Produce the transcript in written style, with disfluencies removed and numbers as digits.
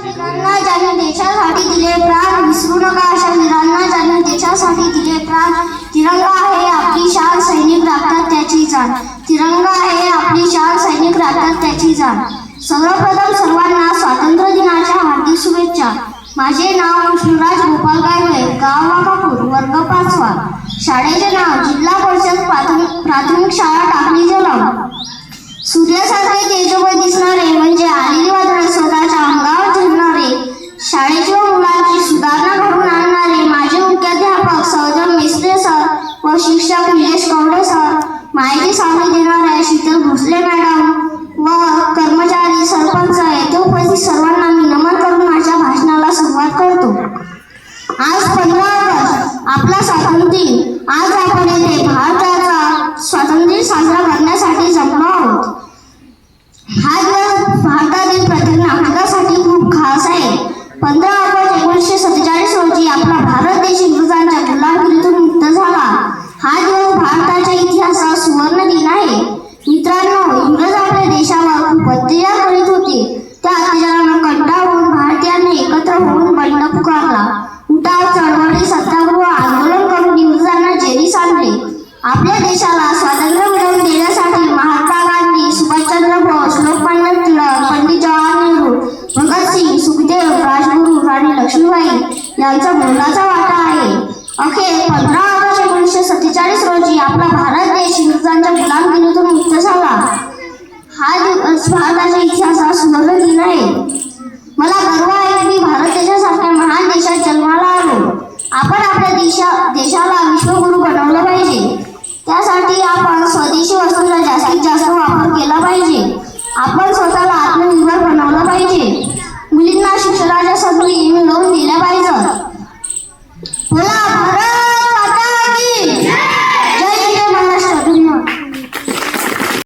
वीरांना ज्यांनी देशासाठी दिले प्राण, विसरू नका अशा वीरांना ज्यांनी देशासाठी दिले प्राण. तिरंगा आहे आपली शान, सैनिक राखतात त्याची जाण. तिरंगा आहे आपली शान, सैनिक राखतात त्याची जाण. सर्वप्रथम सर्वांना स्वातंत्र्य दिनाच्या हार्दिक शुभेच्छा. माझे नाव कृष्णराज गोपाल गायकवाड, गाव वाकापूर, वर्ग 5वा. शाळेचे नाव जिल्हा परिषद प्राथमिक शाळा टाकली जलम. सूर्यासारखे तेजोमय दिसणारे म्हणजे आलेली वादळे स्वतःच्या अंगावर झेलणारे, शाळेची व मुलांची सुधारणा घडवून आणणारे माझे मुख्याध्यापक सहजन मेस्त्रे सर व शिक्षक निलेश कवडे सर, माहिती सावली देणाऱ्या शीतल भोसले मॅडम व कर्मचारी, सरपंच येथे उपस्थित सर्वांना मी नमन करून माझ्या भाषणाला सुरुवात करतो. आज 15 ऑगस्ट आपला स्वातंत्र्य दिन. आज आपण येथे भारताचा स्वातंत्र्य साजरा करण्यासाठी जमलो आहोत. हा दिवस भारतातील प्रत्येक नागरिकासाठी खूप खास आहे. 15 ऑगस्ट 1947 रोजी आपला भारत देश इंग्रजांच्या गुलामगिरीतून मुक्त झाला. हा दिवस भारताच्या इतिहासात सुवर्ण दिन आहे. मित्रांनो, इंग्रज आपल्या देशावर खूप अत्याचार करीत होते. त्या अत्याचारांना कंटाळून भारतीयांनी एकत्र होऊन बंड पुकारला. उठाव, चळवळी, सत्याग्रह आंदोलन करून इंग्रजांना जेरीस आणले. आपल्या देशाला स्वातंत्र्य मिळवून देण्यासाठी महात्मा गांधी, सुभाषचंद्र बोस, लोकमान्य टिळक, पंडित जवाहरलाल नेहरू, भगतसिंग, सुखदेव, राजगुरू, राणी लक्ष्मीबाई यांचा मोलाचा